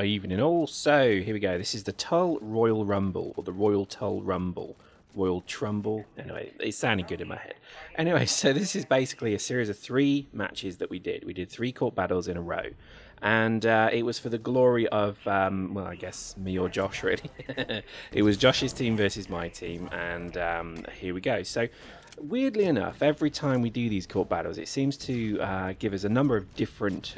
Evening all. So here we go. This is the TUL Royal Rumble, or the Royal TUL Rumble, Royal Trumble. Anyway, it sounded good in my head. Anyway, so this is basically a series of 3 matches that we did. We did 3 Corp battles in a row, and it was for the glory of, well, I guess me or Josh, really. It was Josh's team versus my team, and here we go. So weirdly enough, every time we do these Corp battles, it seems to give us a number of different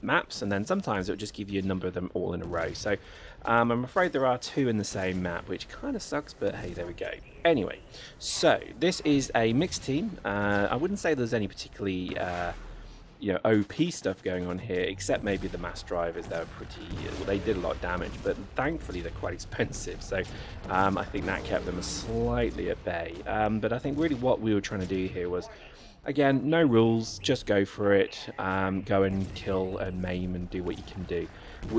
maps, and then sometimes it'll just give you a number of them all in a row. So I'm afraid there are 2 in the same map, which kind of sucks, but hey, there we go. Anyway, so this is a mixed team. I wouldn't say there's any particularly you know, OP stuff going on here, except maybe the mass drivers. They were pretty, well, they did a lot of damage, but thankfully they're quite expensive, so I think that kept them slightly at bay. But I think really what we were trying to do here was, again, no rules, just go for it, go and kill and maim and do what you can do.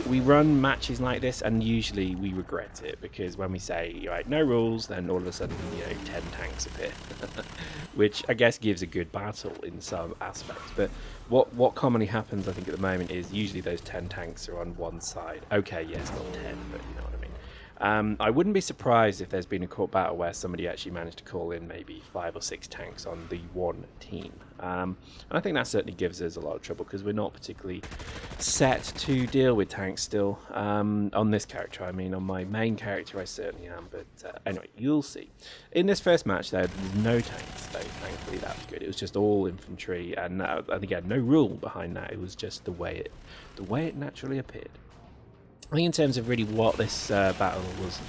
We run matches like this, and usually we regret it, because when we say, right, no rules, then all of a sudden, you know, 10 tanks appear, which I guess gives a good battle in some aspects. But what commonly happens, I think, at the moment is usually those 10 tanks are on one side. Okay, yes, not 10, but you know what I mean. I wouldn't be surprised if there's been a Corp battle where somebody actually managed to call in maybe 5 or 6 tanks on the one team. And I think that certainly gives us a lot of trouble, because we're not particularly set to deal with tanks still. On this character, I mean, on my main character I certainly am, but anyway, you'll see. In this first match though, there's no tanks, though, thankfully. That was good. It was just all infantry, and again, no rule behind that. It was just the way it naturally appeared. I think in terms of really what this battle was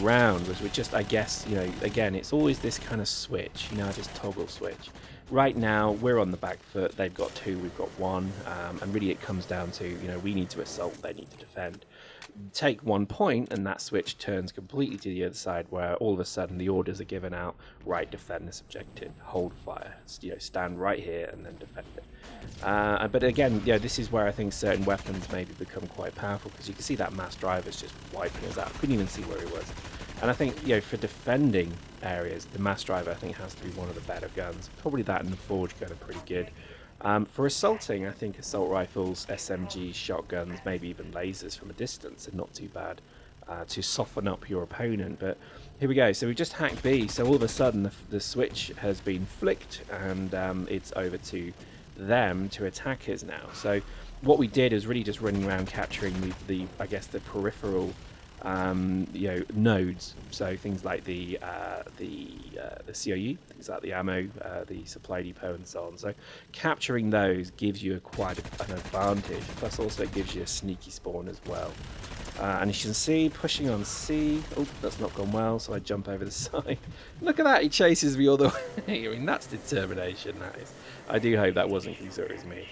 around was just, I guess, you know, again, it's always this kind of switch, you know, this toggle switch. Right now, we're on the back foot, they've got 2, we've got 1, and really it comes down to, you know, we need to assault, they need to defend. Take 1 point, and that switch turns completely to the other side, where all of a sudden the orders are given out, right, defend this objective, hold fire, you know, stand right here and then defend it. But again, you know, this is where I think certain weapons maybe become quite powerful, because you can see that mass driver's just wiping us out. Couldn't even see where he was. And I think, you know, for defending areas, the mass driver I think has to be one of the better guns. Probably that and the forge gun are pretty good. For assaulting, I think assault rifles, SMGs, shotguns, maybe even lasers from a distance are not too bad to soften up your opponent. But here we go. So we just hacked B, so all of a sudden the switch has been flicked, and it's over to them to attack us now. So what we did is really just running around capturing the I guess the peripheral you know, nodes, so things like the COU, things like the ammo, the supply depot, and so on. So capturing those gives you quite an advantage, plus also it gives you a sneaky spawn as well. And as you can see, pushing on C. Oh, that's not gone well, so I jump over the side. Look at that, he chases me all the way. I mean, that's determination, that is. I do hope that wasn't because it was me.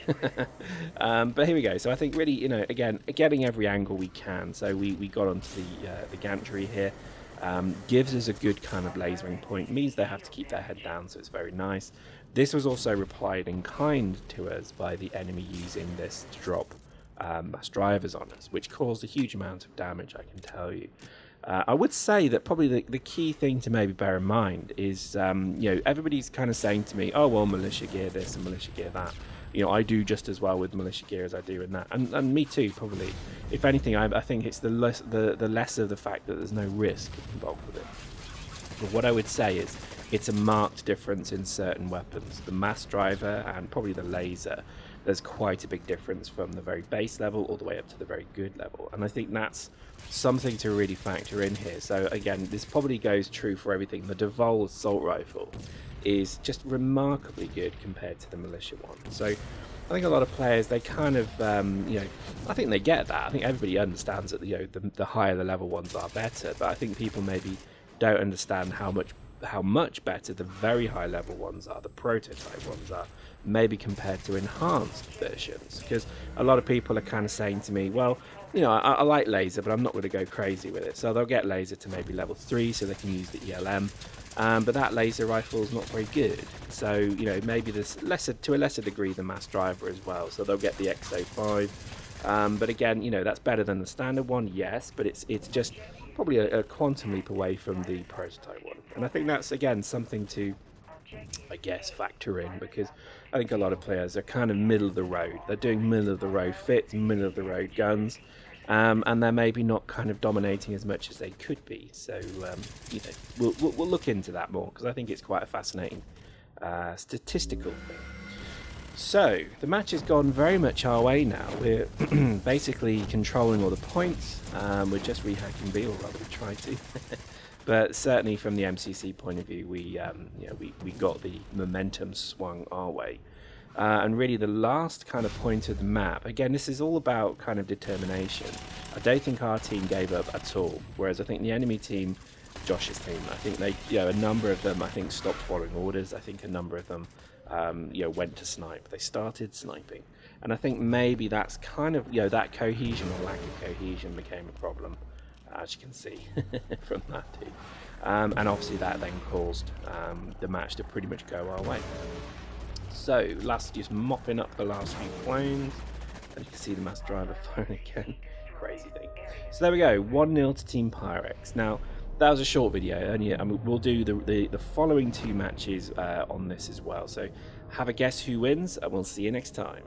But here we go. So I think really, you know, again, getting every angle we can. So we got onto the gantry here. Gives us a good kind of lasering point. Means they have to keep their head down, so it's very nice. This was also replied in kind to us by the enemy using this to drop mass drivers on us, which caused a huge amount of damage, I can tell you. I would say that probably the key thing to maybe bear in mind is, you know, everybody's kind of saying to me, oh, well, militia gear this and militia gear that. You know, I do just as well with militia gear as I do in that. And me too, probably. If anything, I think it's the less of the fact that there's no risk involved with it. But what I would say is it's a marked difference in certain weapons. The mass driver and probably the laser, there's quite a big difference from the very base level all the way up to the very good level. And I think that's something to really factor in here. So again, this probably goes true for everything. The Devol assault rifle is just remarkably good compared to the militia one. So I think a lot of players, they kind of, you know, I think they get that. I think everybody understands that, you know, the higher the level ones are better. But I think people maybe don't understand how much better the very high level ones are, the prototype ones are, maybe compared to enhanced versions. Because a lot of people are kind of saying to me, well, you know, I like laser, but I'm not going to go crazy with it. So they'll get laser to maybe level 3 so they can use the ELM. But that laser rifle is not very good. So, you know, maybe there's to a lesser degree the mass driver as well. So they'll get the XO5. But again, you know, that's better than the standard one, yes, but it's just probably a quantum leap away from the prototype one. And I think that's, again, something to, I guess, factor in, because I think a lot of players are kind of middle of the road. They're doing middle of the road fits, middle of the road guns, and they're maybe not kind of dominating as much as they could be. So, you know, we'll look into that more, because I think it's quite a fascinating statistical thing. So the match has gone very much our way now. We're basically controlling all the points. We're just rehacking B, or rather we try to. But certainly from the MCC point of view, we got the momentum swung our way. And really the last kind of point of the map, again, this is all about kind of determination. I don't think our team gave up at all, whereas I think the enemy team, Josh's team, I think they, you know, a number of them, I think, stopped following orders. I think a number of them, you know, went to snipe. They started sniping. And I think maybe that's kind of, you know, that cohesion or lack of cohesion became a problem, as you can see from that team. And obviously that then caused the match to pretty much go our way. So, just mopping up the last few clones. And you can see the mass driver phone again. Crazy thing. So there we go, 1-0 to Team Pyrex. Now, that was a short video, and we'll do the following two matches on this as well. So have a guess who wins, and we'll see you next time.